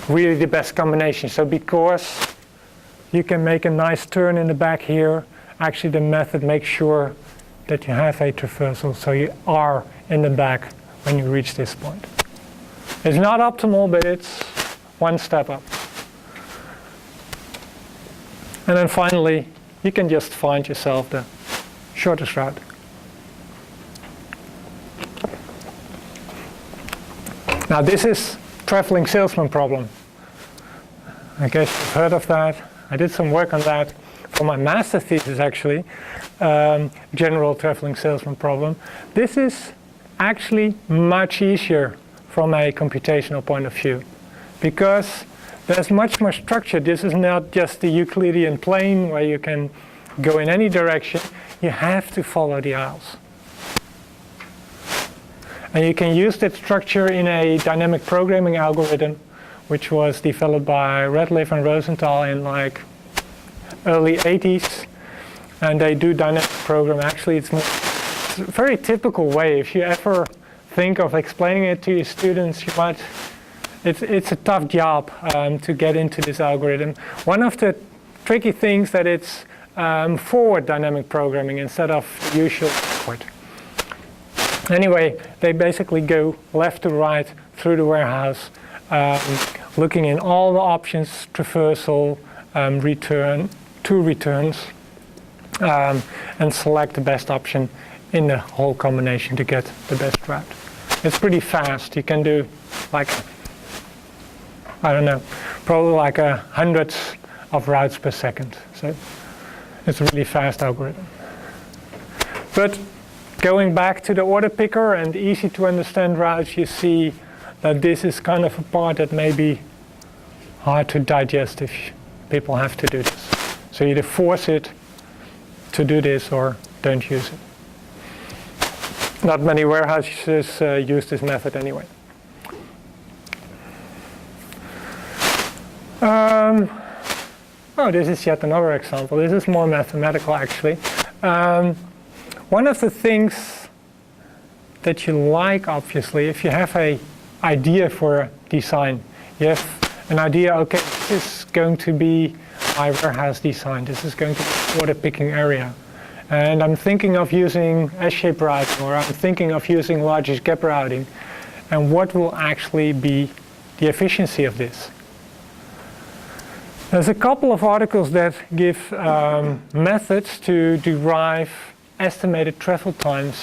really the best combination. So because you can make a nice turn in the back here, actually the method makes sure that you have a traversal, so you are in the back when you reach this point. It's not optimal, but it's one step up. And then finally, you can just find yourself the shortest route. Now this is traveling salesman problem. I guess you've heard of that. I did some work on that for my master thesis actually, general traveling salesman problem. This is actually much easier from a computational point of view because there's much more structure. This is not just the Euclidean plane where you can go in any direction. You have to follow the aisles. And you can use that structure in a dynamic programming algorithm which was developed by Ratliff and Rosenthal in like early 80s. And they do dynamic program. Actually, it's a very typical way. If you ever think of explaining it to your students, you might. It's a tough job to get into this algorithm. One of the tricky things that it's forward dynamic programming instead of usual backward. Anyway, they basically go left to right through the warehouse, looking in all the options, traversal, return, two returns, and select the best option in the whole combination to get the best route. It's pretty fast. You can do like, I don't know, probably like hundreds of routes per second. So it's a really fast algorithm. But going back to the order picker and easy to understand routes, you see that this is kind of a part that may be hard to digest if people have to do this. So either force it to do this or don't use it. Not many warehouses use this method anyway. Oh, this is yet another example. This is more mathematical actually. One of the things that you like, obviously, if you have an idea for a design, you have an idea, okay, this is going to be my warehouse design. This is going to be order picking area. And I'm thinking of using S-shaped routing, or I'm thinking of using largest gap routing. And what will actually be the efficiency of this? There's a couple of articles that give methods to derive estimated travel times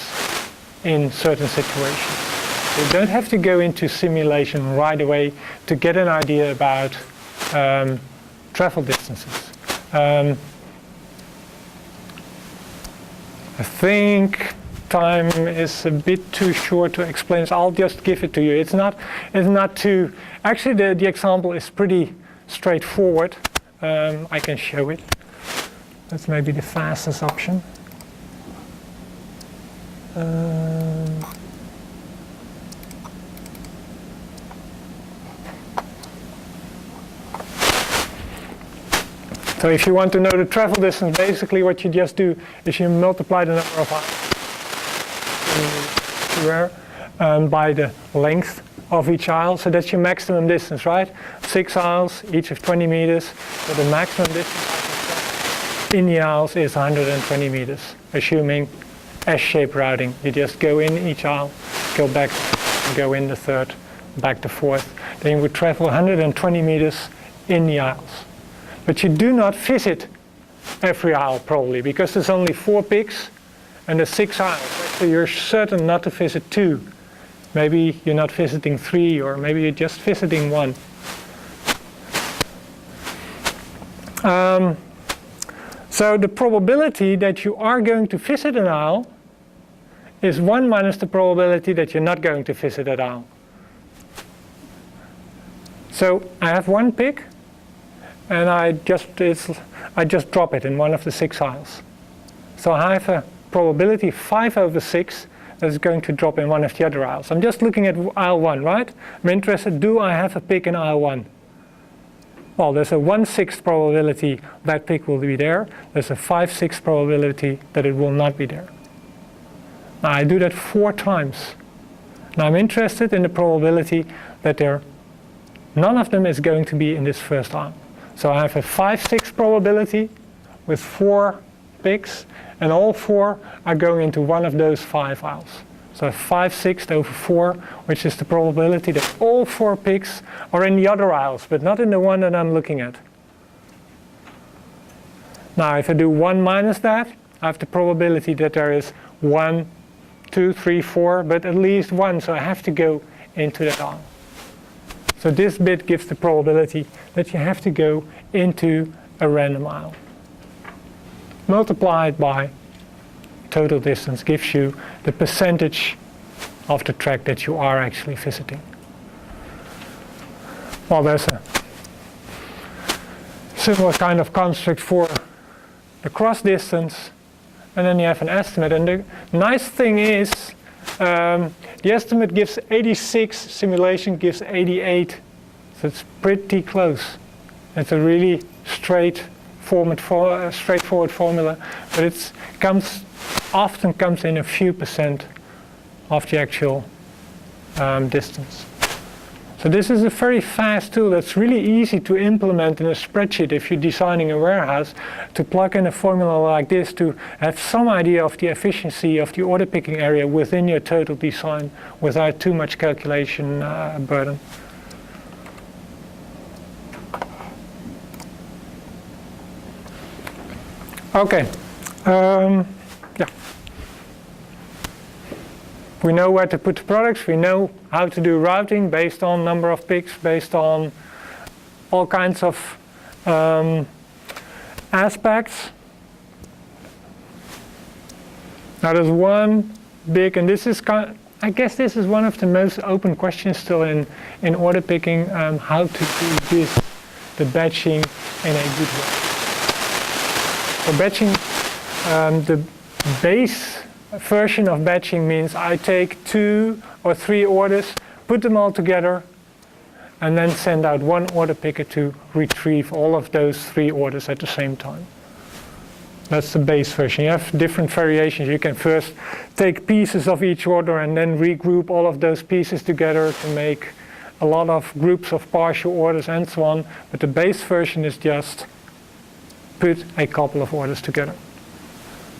in certain situations. You don't have to go into simulation right away to get an idea about travel distances. I think time is a bit too short to explain, so I'll just give it to you. It's not too. Actually, the example is pretty straightforward. I can show it. That's maybe the fastest option. So if you want to know the travel distance, basically what you just do is you multiply the number of aisles by the length of each aisle. So that's your maximum distance, right? 6 aisles, each of 20 meters. So the maximum distance in the aisles is 120 meters, assuming S-shaped routing. You just go in each aisle, go back, go in the third, back the fourth. Then you would travel 120 meters in the aisles. But you do not visit every aisle probably, because there's only 4 picks and there's 6 aisles. So you're certain not to visit 2. Maybe you're not visiting 3, or maybe you're just visiting 1. So the probability that you are going to visit an aisle is 1 minus the probability that you're not going to visit that aisle. So I have 1 pick, and I just drop it in one of the 6 aisles. So I have a probability 5 over 6 that is going to drop in one of the other aisles. I'm just looking at aisle 1, right? I'm interested, do I have a pick in aisle 1? Well, there's a 1/6 probability that pick will be there. There's a 5/6 probability that it will not be there. Now I do that 4 times. Now I'm interested in the probability that there none of them is going to be in this first aisle. So I have a 5/6 probability with 4 picks, and all 4 are going into one of those 5 aisles. So 5/6 over 4, which is the probability that all 4 picks are in the other aisles, but not in the one that I'm looking at. Now if I do 1 minus that, I have the probability that there is 1, 2, 3, 4, but at least 1, so I have to go into that aisle. So this bit gives the probability that you have to go into a random aisle. Multiplied by total distance gives you the percentage of the track that you are actually visiting. Well, there's a similar kind of construct for the cross distance, and then you have an estimate. And the nice thing is, the estimate gives 86, simulation gives 88, so it's pretty close. It's a really straightforward formula, but it often comes in a few percent of the actual distance. So this is a very fast tool that's really easy to implement in a spreadsheet if you're designing a warehouse, to plug in a formula like this to have some idea of the efficiency of the order picking area within your total design without too much calculation burden. Okay, yeah. We know where to put the products, we know how to do routing based on number of picks, based on all kinds of aspects. Now there's one big, and this is I guess this is one of the most open questions still in order picking, how to do the batching in a good way. For batching, the base version of batching means I take 2 or 3 orders, put them all together, and then send out one order picker to retrieve all of those 3 orders at the same time. That's the base version. You have different variations. You can first take pieces of each order and then regroup all of those pieces together to make a lot of groups of partial orders and so on. But the base version is just put a couple of orders together,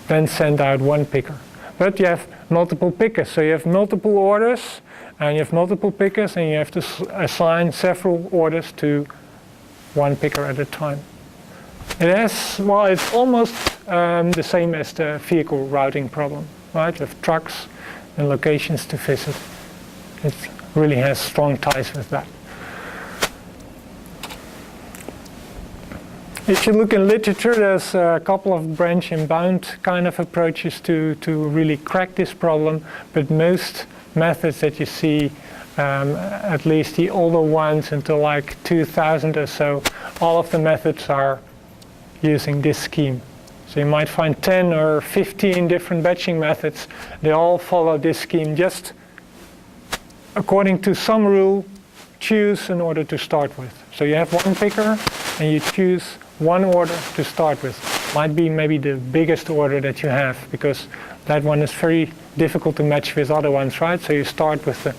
then send out one picker. But you have multiple pickers, so you have multiple orders and you have multiple pickers, and you have to assign several orders to one picker at a time. It's almost the same as the vehicle routing problem, right? You have trucks and locations to visit. It really has strong ties with that. If you look in literature, there's a couple of branch and bound kind of approaches to really crack this problem, but most methods that you see, at least the older ones until like 2000 or so, all of the methods are using this scheme. So you might find 10 or 15 different batching methods. They all follow this scheme. Just according to some rule, choose an order to start with. So you have one picker and you choose one order to start with. Might be maybe the biggest order that you have, because that one is very difficult to match with other ones, right? So you start with the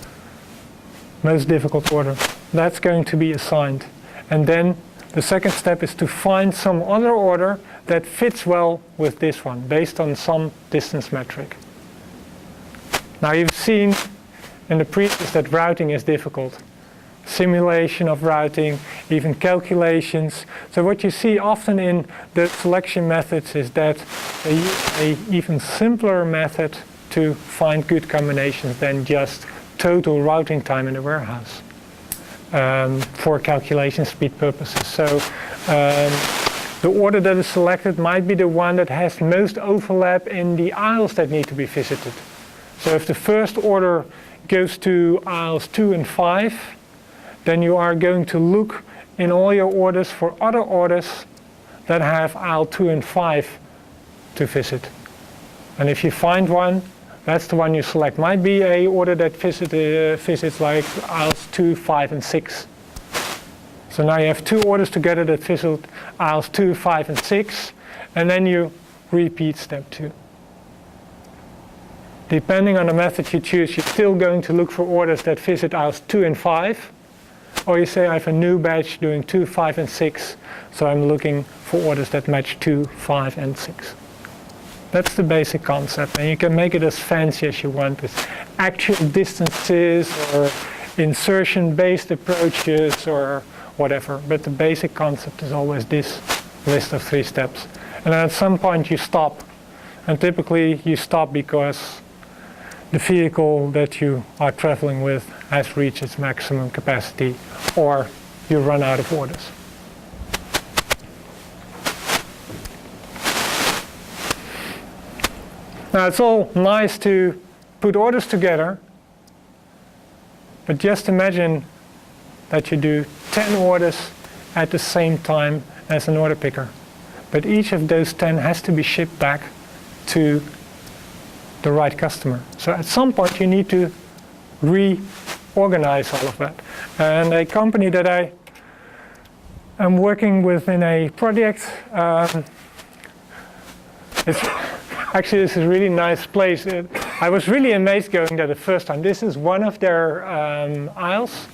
most difficult order. That's going to be assigned. And then the second step is to find some other order that fits well with this one, based on some distance metric. Now you've seen in the previous that routing is difficult. Simulation of routing, even calculations. So what you see often in the selection methods is that they use an even simpler method to find good combinations than just total routing time in a warehouse for calculation speed purposes. So the order that is selected might be the one that has most overlap in the aisles that need to be visited. So if the first order goes to aisles 2 and 5, then you are going to look in all your orders for other orders that have aisle 2 and 5 to visit. And if you find one, that's the one you select. Might be a order that visits like aisles 2, 5, and 6. So now you have 2 orders together that visit aisles 2, 5, and 6, and then you repeat step 2. Depending on the method you choose, you're still going to look for orders that visit aisles 2 and 5, Or you say I have a new batch doing 2, 5, and 6, so I'm looking for orders that match 2, 5, and 6. That's the basic concept, and you can make it as fancy as you want with actual distances or insertion-based approaches or whatever, but the basic concept is always this list of 3 steps. And then at some point you stop, and typically you stop because the vehicle that you are traveling with has reached its maximum capacity or you run out of orders. Now it's all nice to put orders together, but just imagine that you do 10 orders at the same time as an order picker. But each of those 10 has to be shipped back to the right customer. So at some point you need to reorganize all of that. And a company that I am working with in a project, actually this is a really nice place. I was really amazed going there the first time. This is one of their aisles.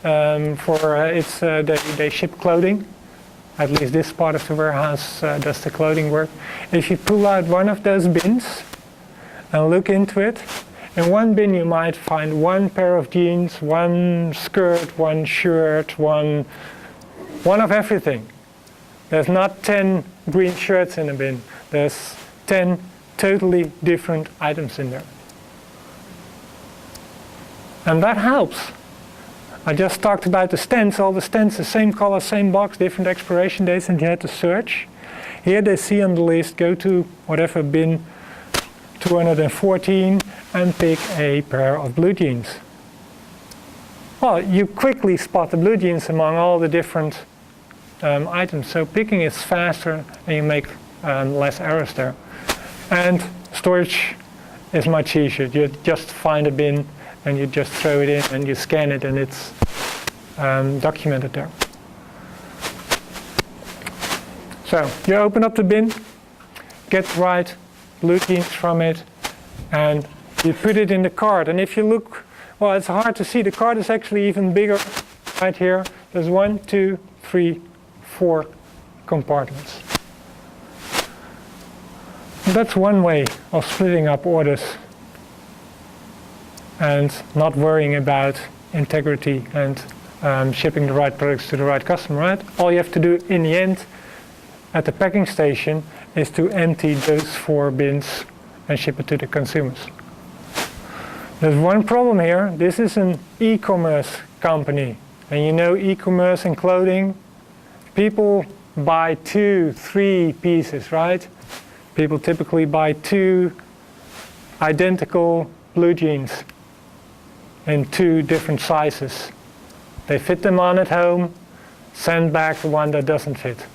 They ship clothing. At least this part of the warehouse does the clothing work. If you pull out one of those bins and look into it, in one bin you might find 1 pair of jeans, 1 skirt, 1 shirt, one of everything. There's not 10 green shirts in a bin. There's 10 totally different items in there. And that helps. I just talked about the stands. All the stands, the same color, same box, different expiration dates, and you had to search. Here they see on the list, go to whatever bin 214 and pick a pair of blue jeans. Well, you quickly spot the blue jeans among all the different items. So picking is faster and you make less errors there. And storage is much easier. You just find a bin and you just throw it in and you scan it and it's documented there. So you open up the bin, get the right blue jeans from it, and you put it in the cart. And if you look, well, it's hard to see. The cart is actually even bigger right here. There's 1, 2, 3, 4 compartments. And that's one way of splitting up orders and not worrying about integrity and shipping the right products to the right customer, right? All you have to do in the end at the packing station is to empty those 4 bins and ship it to the consumers. There's one problem here. This is an e-commerce company. And you know e-commerce and clothing, people buy 2, 3 pieces, right? People typically buy 2 identical blue jeans in 2 different sizes. They fit them on at home, send back the one that doesn't fit.